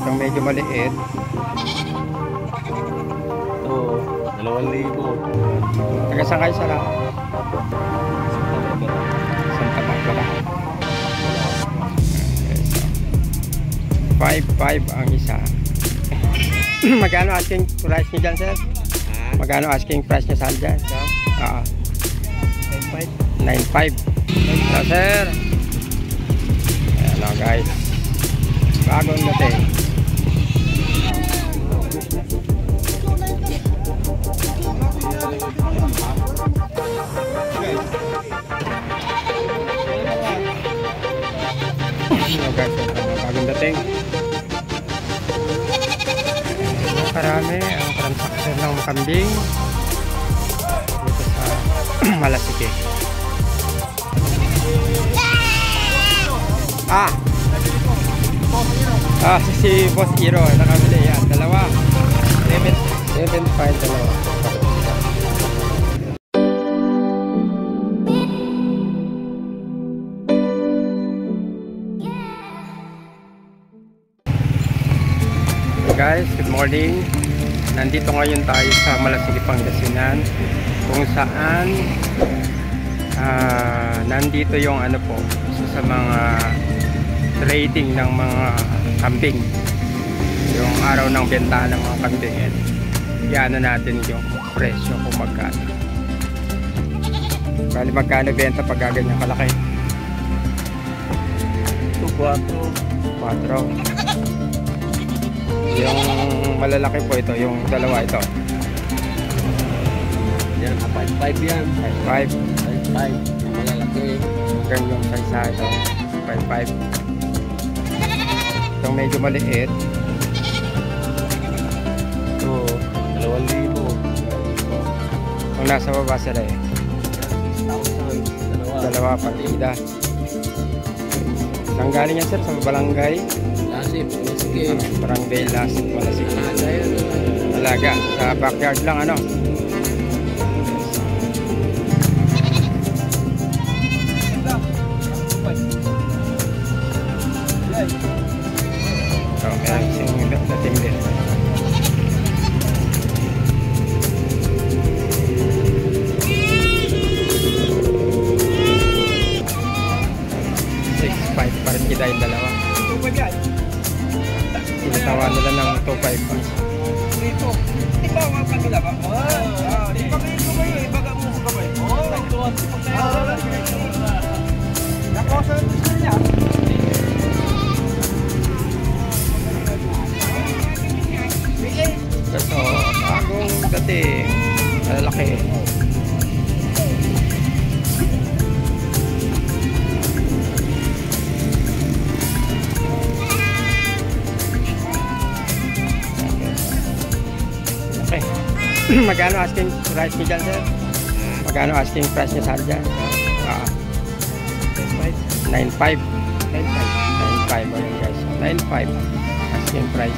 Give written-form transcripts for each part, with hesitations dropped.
Itong medyo maliit. Ito, 2,000. Taga saan kayo sara? Santa Barbara. 5,500 ang isa. Magkano asking price niyo dyan, sir? Magkano asking price niyo saan dyan? 9,500. Hello, sir. Ayan na, guys. Bagong dating. Hello, guys. Bagong dating. Karami ang transaction ng kambing dito sa Malasiki. Si Boss Hero nakabili yan, dalawa. 7,500 dalawa. Guys, good morning. Nandito ngayon tayo sa Malasiki, Pangasinan, kung saan nandito yung ano po, isa sa mga trading ng mga kambing, yung araw ng benta ng mga kambing. Iano natin yung presyo kung magkano. Bali magkano benta pag gaganyan kalaki? 4. Yung malalaki po ito, yung dalawa ito. Yan, 5,500 yan. 5,500. Yung malalaki. Hanggang yung size ito, 5,500. Itong medyo maliit. Ito, 2,000. Kung nasa baba sila 6,000. Dalawa partida. Saan galing yan, sir? Sa Balangay? Lasip, Malasiki. Barangay Lasip, Malasiki. Talaga, sa backyard lang ano. So, kaya isang dating din. Partida yung dalawa. Tinatawa nila ng 2,500. Dito. Di ba ang kanila ba? Di ba kayo ibaga mo sa kamay? Nakosa ito sa niya. So, bagong dating. Malalaki. Magkano asking price niyo dyan, sir? Magkano asking price niyo saan dyan? 9,500. 9,500. Ayan guys. 9,500 asking price.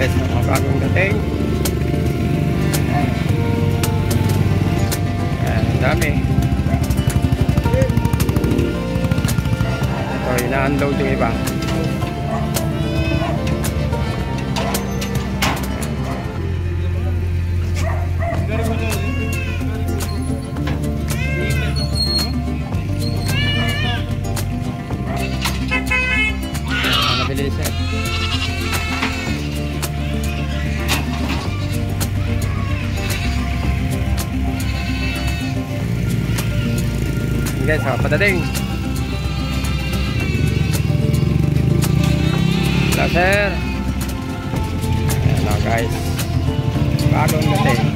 Yes, mga bagong dating. Ayan, ang dami. Ito, ina-unload yung iba. Guys, padating. Hello, sir. Ayan na, guys. Bagong dating.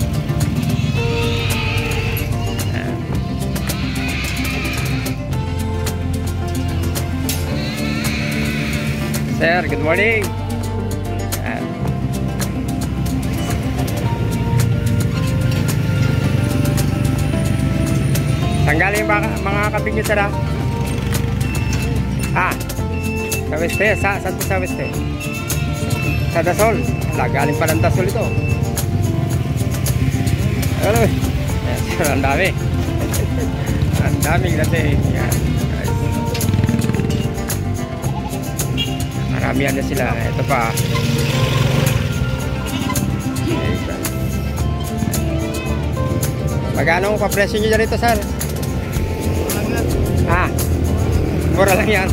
Ayan. Sir, good morning. Ayan. Tanggalin mga kambing nyo, sir, ha? Sa Weste. Saan po sa Weste? Sa Dasol. Galing pa ng Dasol ito. Ano? Ang dami. Ang daming dating. Yan. Maramihan na sila. Ito pa. Magkano ang papresyo nyo dyan ito, sir? Ah, mura lang yan.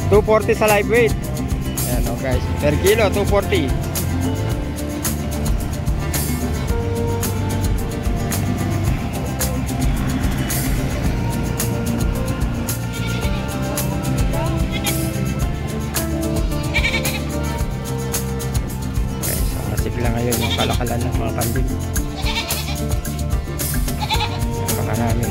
240 sa live weight. Ayan o guys, per kilo 240. Lang ngayon yung kalakalan ng mga kambing. Napakarami.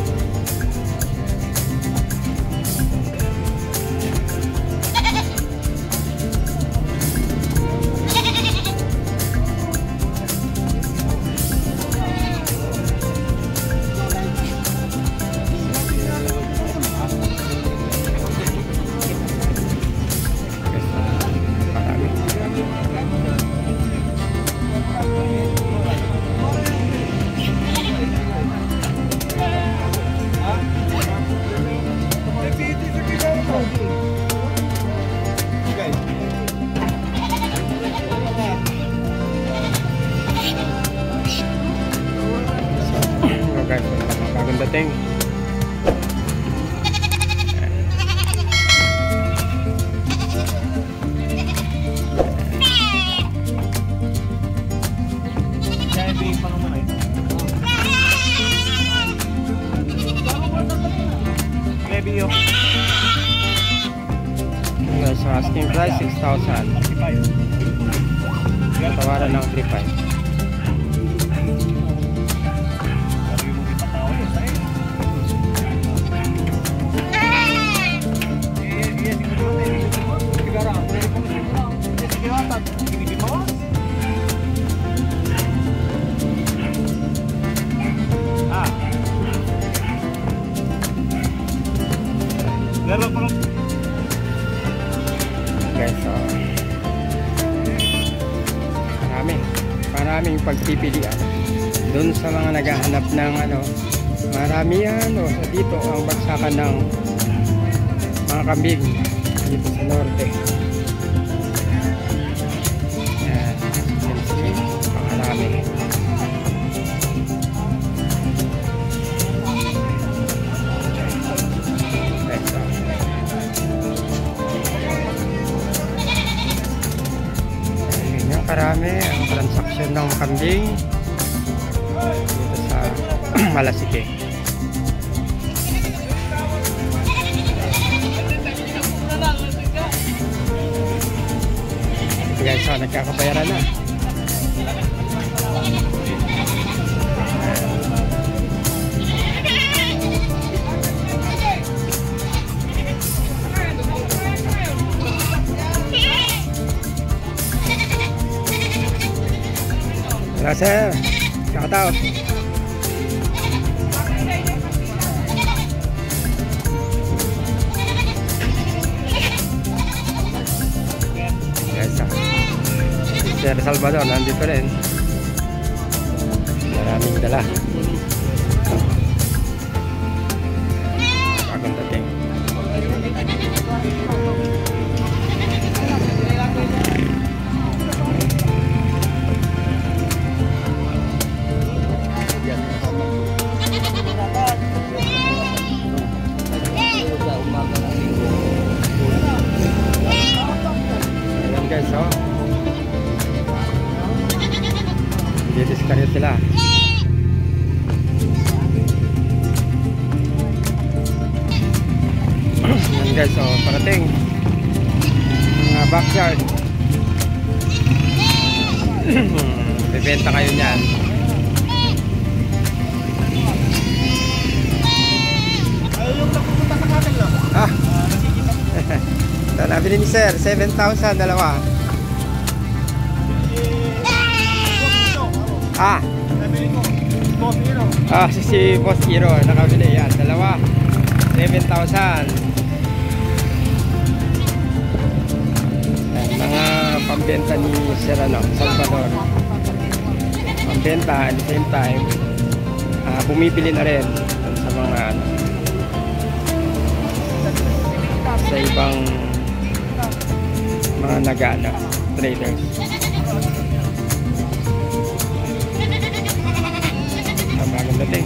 Guys, bagong dating. Guys, so asking price 6,000. Tawaran ng 3,500. Guys, so maraming pagpipilian doon sa mga naghahanap ng marami dito ang bagsakan ng mga kambing dito sa norte. Yan, marami. Karami ang transaksyon ng kambing dito sa Malasike. Ito guys, so nagkakabayaran na. Wala sir, shout out. Yes, Sir Salvador nandito rin. Maraming dala. Bagong dating. Ayan guys, oh. Didisconnect sila. Ayan guys, oh, parating mga backyard. Bibenta kayo niyan. Ah, ito nabili ni sir, 7,000 dalawa. Ah, si Boss Hero nakabili yan, dalawa, 7,000. Mga pambenta ni Sir Salvador. Pambenta at the same time bumibili na rin sa mga sa ibang mga nagana traders. Bagong dating.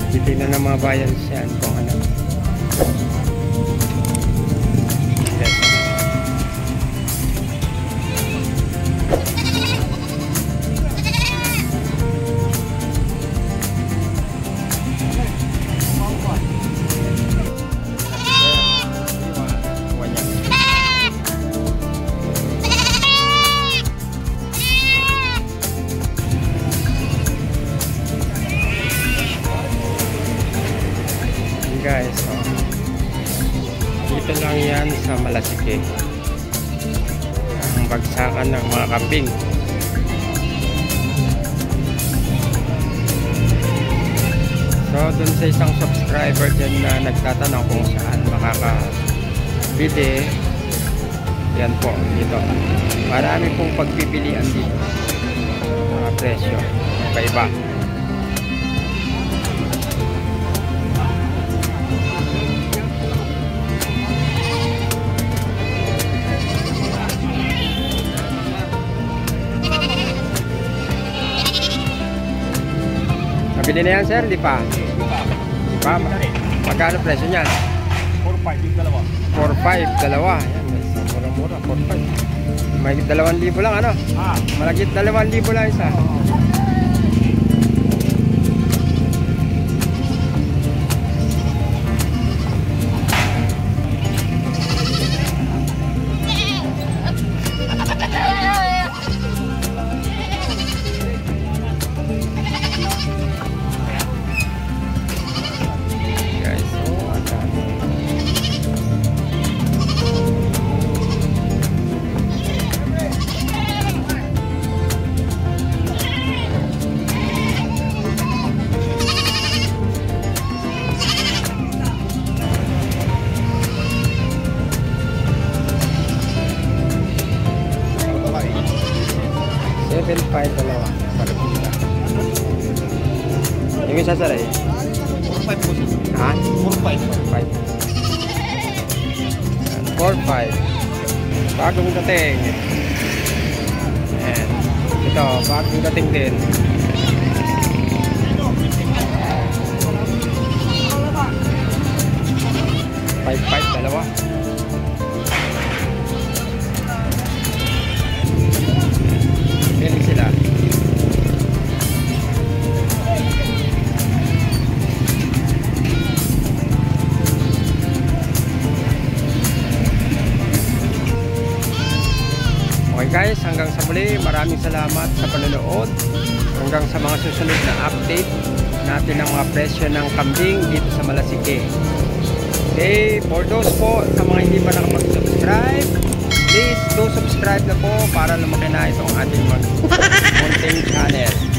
Titignan ng mga bayan siyan kung ano. Yes. Guys, oh. Dito lang yan sa Malasike, ang bagsakan ng mga kambing. So dun sa isang subscriber dyan na nagtatanong kung saan makakabili, yan po dito, marami pong pagpipilian dito, mga presyo iba-iba. Nabili na yan, sir? Di pa? Di pa? Magkano presyo niyan? 4-5 yung dalawa. 4-5, dalawa. Yan, mura-mura, 4-5. May 2,000 lang, ano? Malagit 2,000 lang isa. dalawa. Parapita. Yung isa sir eh? 4-5 po. Ha? 4-5. 4-5. Bagong dating. Ayan. Ito, bagong dating din. 5-5 dalawa. Pili sila. Okay guys, hanggang sa muli, maraming salamat sa panonood. Hanggang sa mga susunod na update natin ng mga presyo ng kambing dito sa Malasike. Okay, for those po sa mga hindi pa nakapag-subscribe, please do subscribe na po para lumaki na itong ating munting channel.